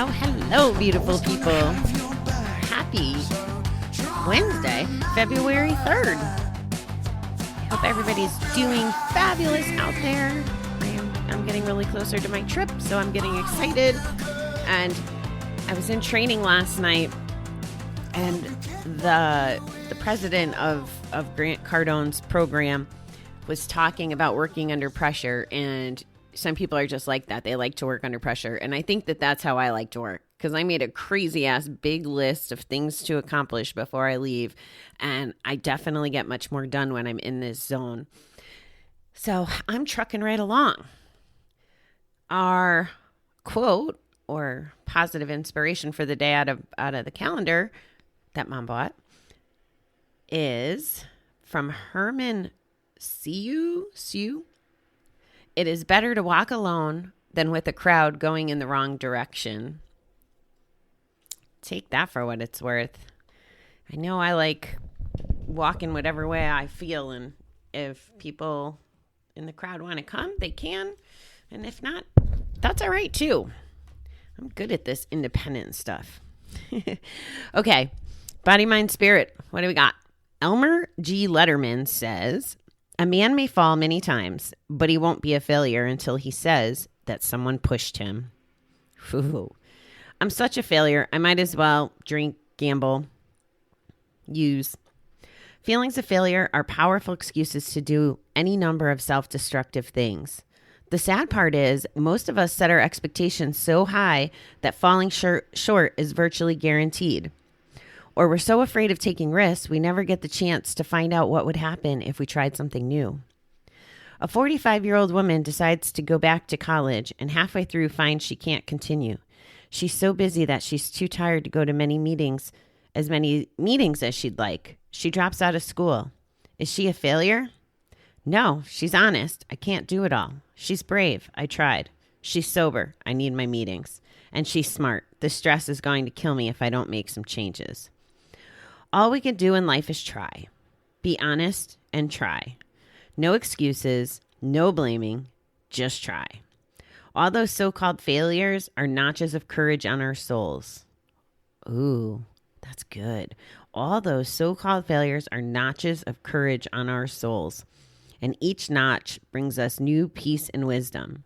Hello, beautiful people. Happy Wednesday, February 3rd. Hope everybody's doing fabulous out there. I'm getting really closer to my trip, so I'm getting excited. And I was in training last night, and the president of Grant Cardone's program was talking about working under pressure, and some people are just like that. They like to work under pressure. And I think that that's how I like to work, because I made a crazy ass big list of things to accomplish before I leave. And I definitely get much more done when I'm in this zone. So I'm trucking right along. Our quote or positive inspiration for the day out of the calendar that Mom bought is from Herman Siu. It is better to walk alone than with a crowd going in the wrong direction. Take that for what it's worth. I know I like walking whatever way I feel, and if people in the crowd want to come, they can. And if not, that's all right too. I'm good at this independent stuff. Okay, body, mind, spirit. What do we got? Elmer G. Letterman says, a man may fall many times, but he won't be a failure until he says that someone pushed him. Ooh. I'm such a failure. I might as well drink, gamble, use. Feelings of failure are powerful excuses to do any number of self-destructive things. The sad part is most of us set our expectations so high that falling short is virtually guaranteed. Or we're so afraid of taking risks, we never get the chance to find out what would happen if we tried something new. A 45-year-old woman decides to go back to college and halfway through finds she can't continue. She's so busy that she's too tired to go to many meetings as she'd like. She drops out of school. Is she a failure? No, she's honest. I can't do it all. She's brave. I tried. She's sober. I need my meetings. And she's smart. The stress is going to kill me if I don't make some changes. All we can do in life is try. Be honest and try. No excuses, no blaming, just try. All those so-called failures are notches of courage on our souls. Ooh, that's good. All those so-called failures are notches of courage on our souls. And each notch brings us new peace and wisdom.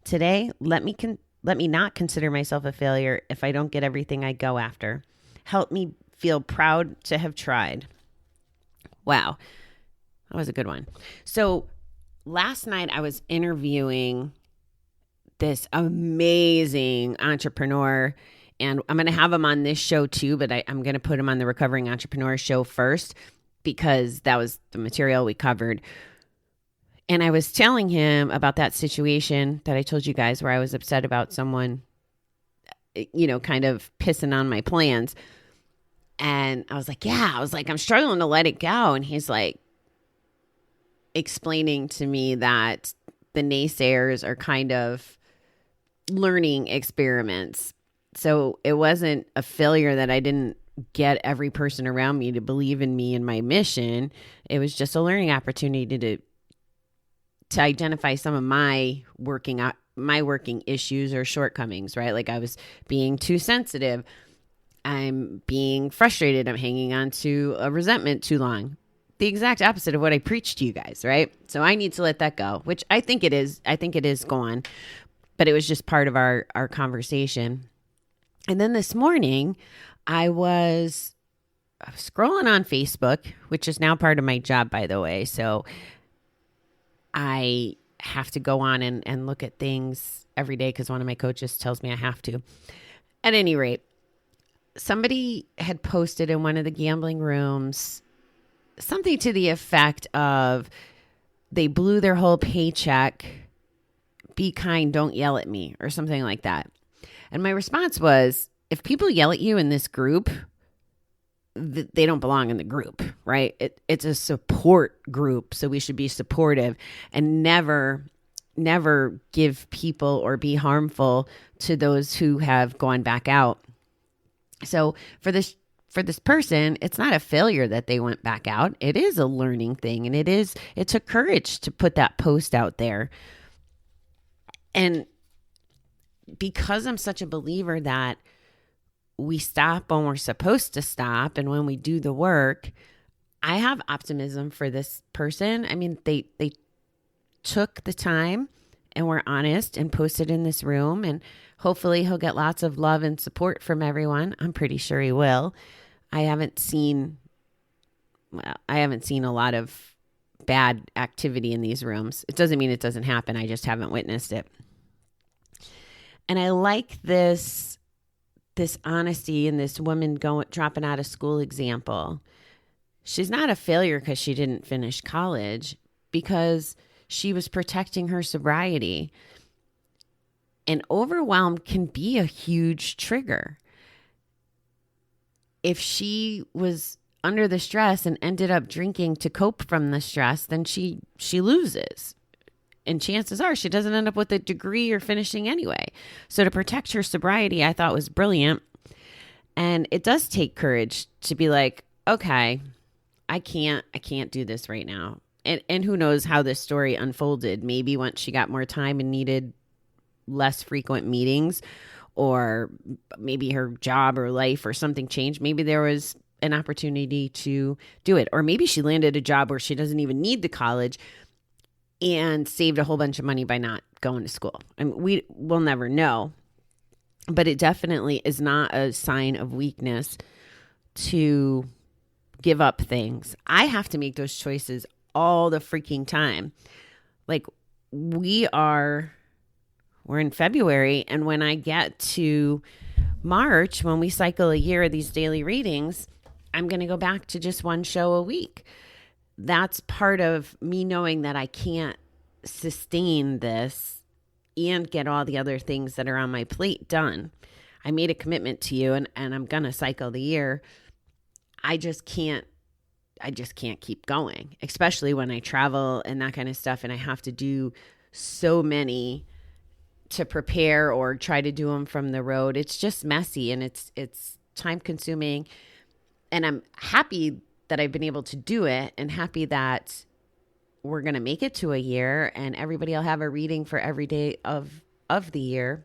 Today, let me not consider myself a failure if I don't get everything I go after. Help me feel proud to have tried. Wow, that was a good one. So last night I was interviewing this amazing entrepreneur, and I'm going to have him on this show too, but I'm going to put him on the Recovering Entrepreneur show first because that was the material we covered. And I was telling him about that situation that I told you guys where I was upset about someone, kind of pissing on my plans. And I was like, I'm struggling to let it go. And he's like explaining to me that the naysayers are kind of learning experiments. So it wasn't a failure that I didn't get every person around me to believe in me and my mission. It was just a learning opportunity to identify some of my working issues or shortcomings, right? Like I was being too sensitive. I'm being frustrated. I'm hanging on to a resentment too long. The exact opposite of what I preached to you guys, right? So I need to let that go, which I think it is. I think it is gone, but it was just part of our conversation. And then this morning I was scrolling on Facebook, which is now part of my job, by the way. So I have to go on and look at things every day because one of my coaches tells me I have to. At any rate, somebody had posted in one of the gambling rooms something to the effect of, they blew their whole paycheck. Be kind, don't yell at me, or something like that. And my response was, if people yell at you in this group, they don't belong in the group, right? It's a support group, so we should be supportive and never give people or be harmful to those who have gone back out. So for this person, it's not a failure that they went back out. It is a learning thing, and it took courage to put that post out there. And because I'm such a believer that we stop when we're supposed to stop and when we do the work, I have optimism for this person. I mean, they took the time and were honest and posted in this room, and hopefully he'll get lots of love and support from everyone. I'm pretty sure he will. I haven't seen a lot of bad activity in these rooms. It doesn't mean it doesn't happen. I just haven't witnessed it. And I like this honesty in this woman dropping out of school example. She's not a failure because she didn't finish college, because she was protecting her sobriety. And overwhelm can be a huge trigger. If she was under the stress and ended up drinking to cope from the stress, then she loses. And chances are she doesn't end up with a degree or finishing anyway. So to protect her sobriety, I thought was brilliant. And it does take courage to be like, okay, I can't do this right now. And who knows how this story unfolded. Maybe once she got more time and needed less frequent meetings, or maybe her job or life or something changed. Maybe there was an opportunity to do it. Or maybe she landed a job where she doesn't even need the college and saved a whole bunch of money by not going to school. I mean, we'll never know. But it definitely is not a sign of weakness to give up things. I have to make those choices all the freaking time. Like, we're in February, and when I get to March, when we cycle a year of these daily readings, I'm going to go back to just one show a week. That's part of me knowing that I can't sustain this and get all the other things that are on my plate done. I made a commitment to you, and I'm going to cycle the year. I just can't keep going, especially when I travel and that kind of stuff, and I have to do so many to prepare or try to do them from the road. It's just messy, and it's time consuming. And I'm happy that I've been able to do it, and happy that we're going to make it to a year, and everybody will have a reading for every day of the year.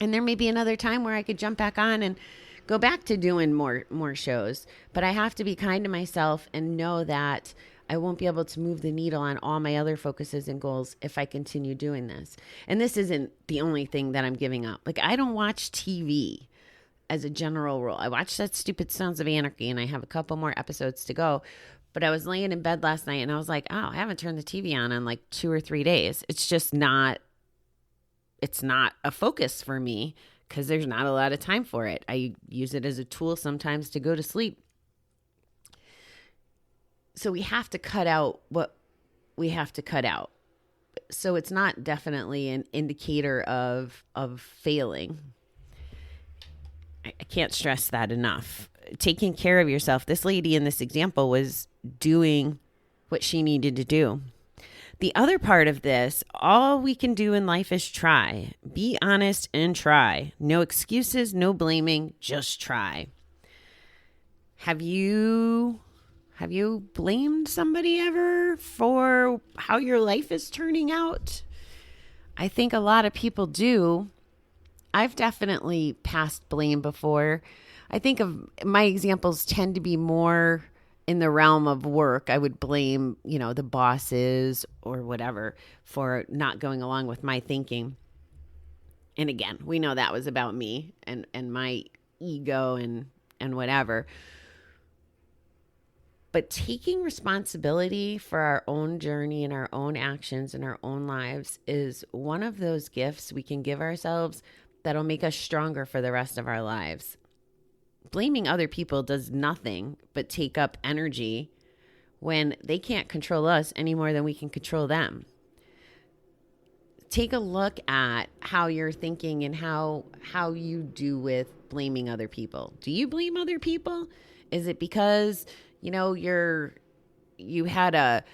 And there may be another time where I could jump back on and go back to doing more shows. But I have to be kind to myself and know that I won't be able to move the needle on all my other focuses and goals if I continue doing this. And this isn't the only thing that I'm giving up. Like, I don't watch TV as a general rule. I watched that stupid Sons of Anarchy, and I have a couple more episodes to go. But I was laying in bed last night, and I was like, oh, I haven't turned the TV on in like 2 or 3 days. It's just not a focus for me because there's not a lot of time for it. I use it as a tool sometimes to go to sleep. So we have to cut out what we have to cut out. So it's not definitely an indicator of failing. I can't stress that enough. Taking care of yourself. This lady in this example was doing what she needed to do. The other part of this, all we can do in life is try. Be honest and try. No excuses, no blaming, just try. Have you blamed somebody ever for how your life is turning out? I think a lot of people do. I've definitely passed blame before. I think of my examples tend to be more in the realm of work. I would blame, the bosses or whatever for not going along with my thinking. And again, we know that was about me and my ego and whatever. But taking responsibility for our own journey and our own actions and our own lives is one of those gifts we can give ourselves that'll make us stronger for the rest of our lives. Blaming other people does nothing but take up energy when they can't control us any more than we can control them. Take a look at how you're thinking and how you do with blaming other people. Do you blame other people? Is it because you had a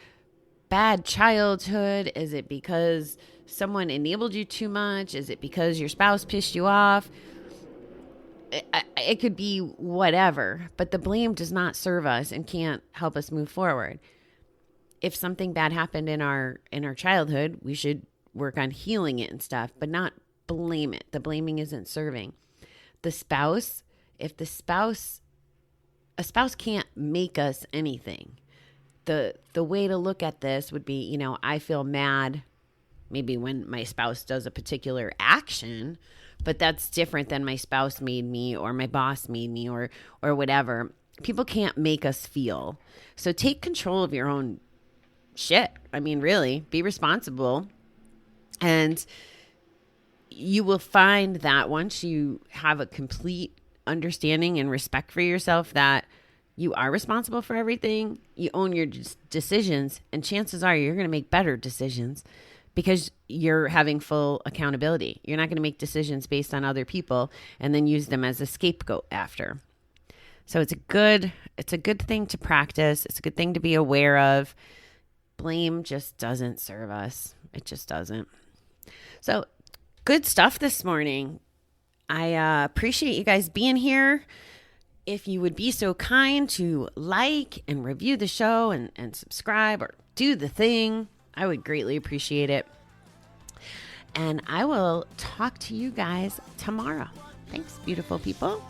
bad childhood? Is it because someone enabled you too much? Is it because your spouse pissed you off? It could be whatever, but the blame does not serve us and can't help us move forward. If something bad happened in our childhood, we should work on healing it and stuff, but not blame it. The blaming isn't serving. The spouse, if a spouse can't make us anything. The way to look at this would be, I feel mad maybe when my spouse does a particular action, but that's different than my spouse made me or my boss made me or whatever. People can't make us feel. So take control of your own shit. I mean, really, be responsible. And you will find that once you have a complete understanding and respect for yourself that you are responsible for everything, you own your decisions, and chances are you're going to make better decisions because you're having full accountability. You're not going to make decisions based on other people and then use them as a scapegoat after. So it's a good thing to practice. It's a good thing to be aware of. Blame just doesn't serve us. It just doesn't. So good stuff this morning. I appreciate you guys being here. If you would be so kind to like and review the show and subscribe or do the thing, I would greatly appreciate it. And I will talk to you guys tomorrow. Thanks, beautiful people.